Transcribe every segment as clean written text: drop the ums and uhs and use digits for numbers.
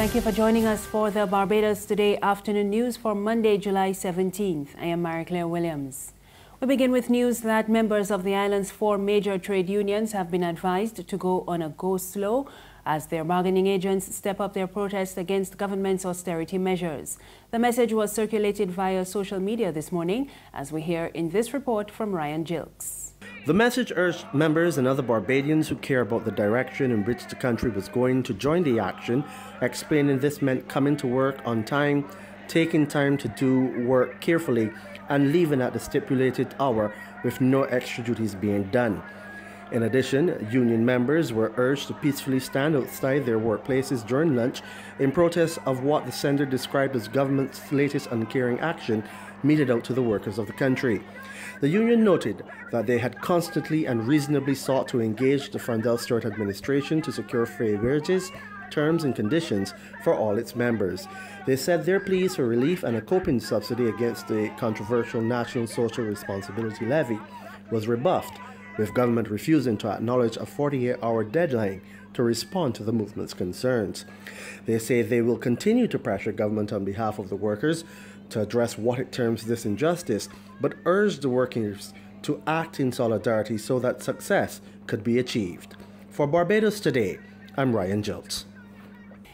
Thank you for joining us for the Barbados Today afternoon news for Monday, July 17th. I am Marie-Claire Williams. We begin with news that members of the island's 4 major trade unions have been advised to go on a go-slow as their bargaining agents step up their protest against government's austerity measures. The message was circulated via social media this morning, as we hear in this report from Ryan Gilks. The message urged members and other Barbadians who care about the direction in which the country was going to join the action, explaining this meant coming to work on time, taking time to do work carefully, and leaving at the stipulated hour with no extra duties being done. In addition, union members were urged to peacefully stand outside their workplaces during lunch in protest of what the sender described as government's latest uncaring action meted out to the workers of the country. The union noted that they had constantly and reasonably sought to engage the Frandell Stewart administration to secure fair wages, terms and conditions for all its members. They said their pleas for relief and a coping subsidy against the controversial National Social Responsibility Levy was rebuffed, with government refusing to acknowledge a 48-hour deadline to respond to the movement's concerns. They say they will continue to pressure government on behalf of the workers to address what it terms this injustice, but urge the workers to act in solidarity so that success could be achieved. For Barbados Today, I'm Ryan Gilks.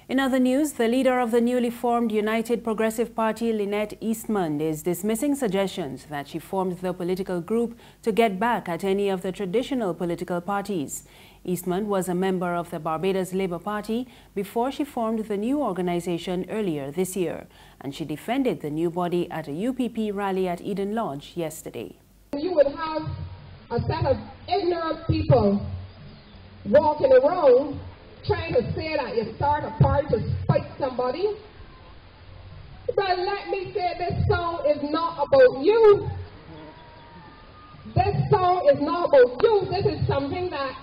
In other news, the leader of the newly formed United Progressive Party, Lynette Eastmond, is dismissing suggestions that she formed the political group to get back at any of the traditional political parties. Eastmond was a member of the Barbados Labour Party before she formed the new organization earlier this year, and she defended the new body at a UPP rally at Eden Lodge yesterday. You would have a set of ignorant people walking around trying to say that you start a party to spite somebody. But let me say, this song is not about you. This song is not about you. This is something that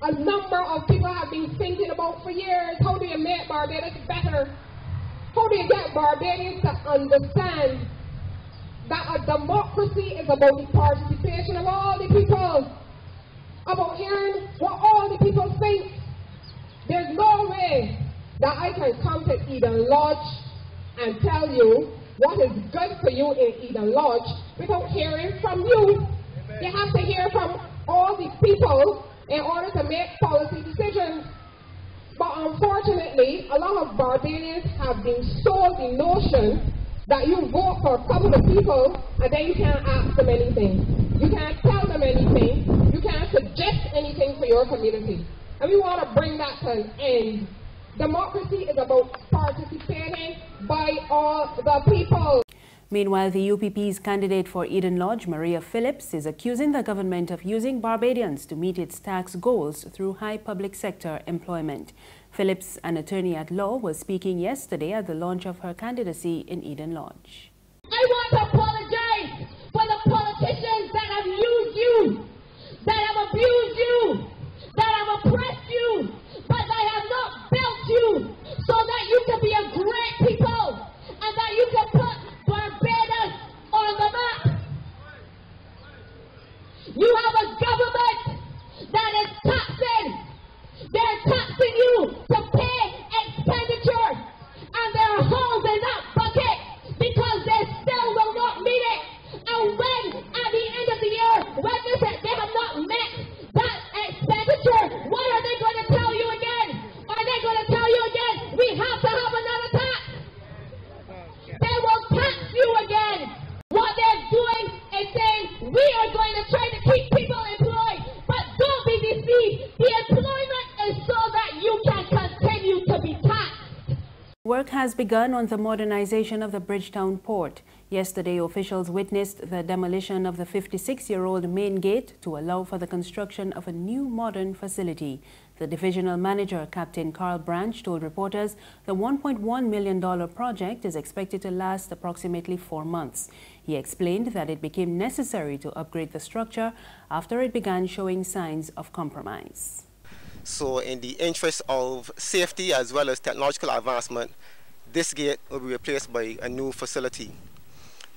a number of people have been thinking about for years. How do you make Barbados better? How do you get Barbadians to understand that a democracy is about the participation of all the people, about hearing what all the people think? There's no way that I can come to Eden Lodge and tell you what is good for you in Eden Lodge without hearing from you. You have to hear from all the people in order to make policy decisions. But unfortunately, a lot of Barbadians have been sold the notion that you vote for a couple of people and then you can't ask them anything. You can't tell them anything. You can't suggest anything for your community. And we want to bring that to an end. Democracy is about participating by all the people. Meanwhile, the UPP's candidate for Eden Lodge, Maria Phillips, is accusing the government of using Barbadians to meet its tax goals through high public sector employment. Phillips, an attorney at law, was speaking yesterday at the launch of her candidacy in Eden Lodge. I want to apologize for the politicians that have used you, that have abused you, that have oppressed you, but I have not built you so that you can be a great people and that you can put Barbados on the map. You have a government that is taxing. They're taxing you to pay expenditure, and they're holding that bucket because they still will not meet it. And when, at the end of the year, when they have not met that expenditure, what are they going to tell you again? Are they going to tell you again, we have to have another tax? They will tax you again. What they're doing is saying, we are going to try to keep people employed, but don't be deceived. The employment is so that you can continue to be taxed. Work has begun on the modernization of the Bridgetown port. Yesterday, officials witnessed the demolition of the 56-year-old main gate to allow for the construction of a new modern facility. The divisional manager, Captain Carl Branch, told reporters the $1.1 million project is expected to last approximately 4 months. He explained that it became necessary to upgrade the structure after it began showing signs of compromise. So in the interest of safety as well as technological advancement, this gate will be replaced by a new facility.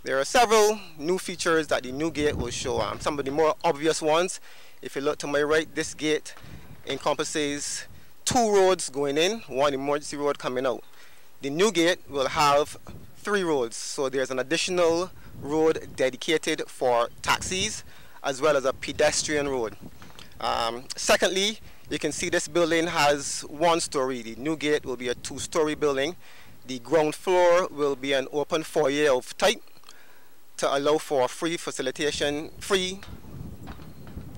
There are several new features that the new gate will show. Some of the more obvious ones, if you look to my right, this gate encompasses 2 roads going in, 1 emergency road coming out. The new gate will have 3 roads. So there's an additional road dedicated for taxis as well as a pedestrian road. Secondly, you can see this building has 1 story. The new gate will be a 2-story building. The ground floor will be an open foyer of type to allow for free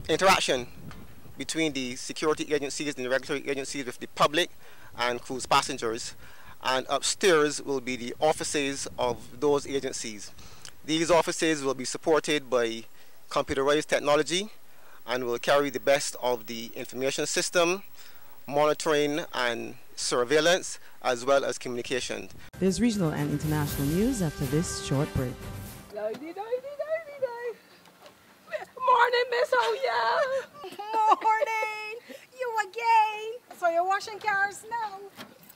interaction between the security agencies and the regulatory agencies with the public and cruise passengers. And upstairs will be the offices of those agencies. These offices will be supported by computerized technology and will carry the best of the information system, monitoring and surveillance, as well as communication. There's regional and international news after this short break. Morning, Miss Oya. Morning. You again. So you're washing cars now?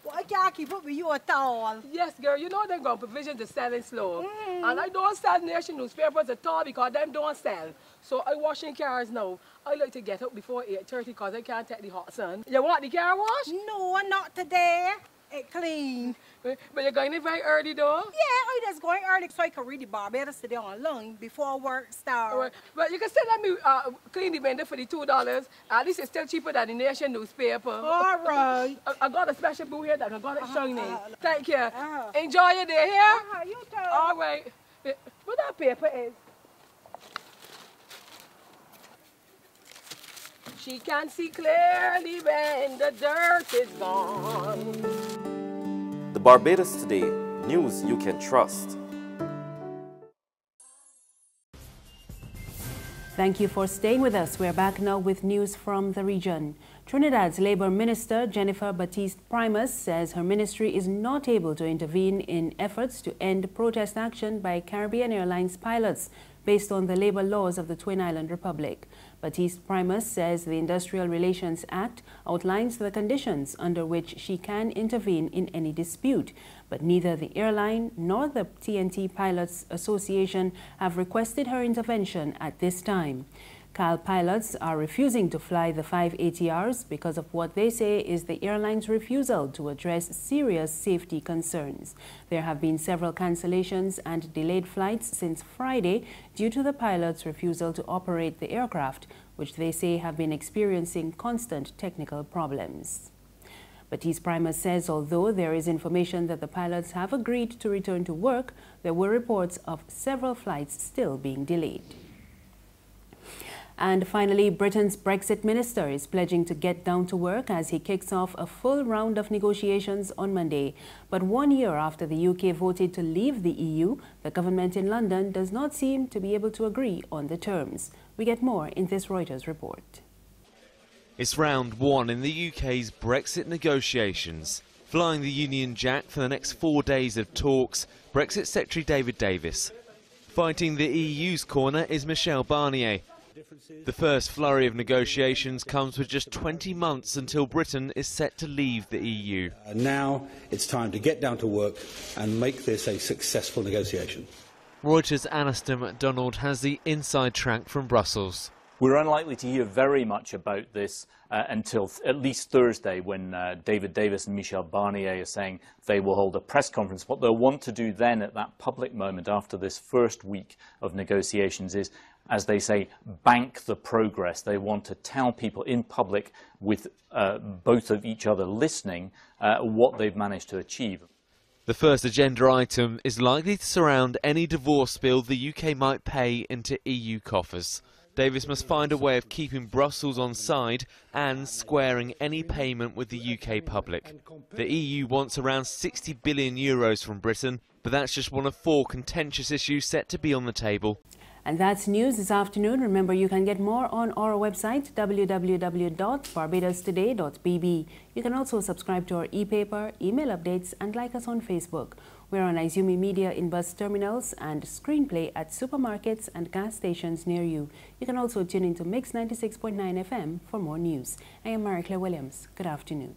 Well, I can't keep up with you at all. Yes, girl. You know they're going to provision to selling slow. And I don't sell nation newspapers at all because them don't sell. So I washing cars now. I like to get up before 8:30 because I can't take the hot sun. You want the car wash? No, not today. It clean. But you're going in very early though? Yeah, I just going early so I can read the Barbados Today online before work starts. Right. But you can still let me clean the window for the $2. At least it's still cheaper than the nation newspaper. All right. I got a special boo here that I got it shining. Thank you. Enjoy your day here. You too. All right. What that paper is? She can see clearly when the dirt is gone. The Barbados Today, news you can trust. Thank you for staying with us. We're back now with news from the region. Trinidad's Labour Minister Jennifer Batiste-Primus says her ministry is not able to intervene in efforts to end protest action by Caribbean Airlines pilots based on the labour laws of the Twin Island Republic. Batiste-Primus says the Industrial Relations Act outlines the conditions under which she can intervene in any dispute, but neither the airline nor the TNT Pilots Association have requested her intervention at this time. CAL pilots are refusing to fly the 5 ATRs because of what they say is the airline's refusal to address serious safety concerns. There have been several cancellations and delayed flights since Friday due to the pilots' refusal to operate the aircraft, which they say have been experiencing constant technical problems. Batiste-Primus says although there is information that the pilots have agreed to return to work, there were reports of several flights still being delayed. And finally, Britain's Brexit minister is pledging to get down to work as he kicks off a full round of negotiations on Monday. But 1 year after the UK voted to leave the EU, the government in London does not seem to be able to agree on the terms. We get more in this Reuters report. It's round 1 in the UK's Brexit negotiations. Flying the Union Jack for the next 4 days of talks, Brexit Secretary David Davis. Fighting the EU's corner is Michel Barnier. The first flurry of negotiations comes with just 20 months until Britain is set to leave the EU. Now it's time to get down to work and make this a successful negotiation. Reuters' Alistair MacDonald has the inside track from Brussels. We're unlikely to hear very much about this until at least Thursday, when David Davis and Michel Barnier are saying they will hold a press conference. What they'll want to do then at that public moment after this first week of negotiations is, as they say, bank the progress. They want to tell people in public, with both of each other listening, what they've managed to achieve. The first agenda item is likely to surround any divorce bill the UK might pay into EU coffers. Davis must find a way of keeping Brussels on side and squaring any payment with the UK public. The EU wants around €60 billion from Britain, but that's just one of 4 contentious issues set to be on the table. And that's news this afternoon. Remember, you can get more on our website, www.barbadostoday.bb. You can also subscribe to our e-paper, email updates, and like us on Facebook. We're on Izumi Media in bus terminals and Screenplay at supermarkets and gas stations near you. You can also tune into Mix 96.9 FM for more news. I am Marie Claire Williams. Good afternoon.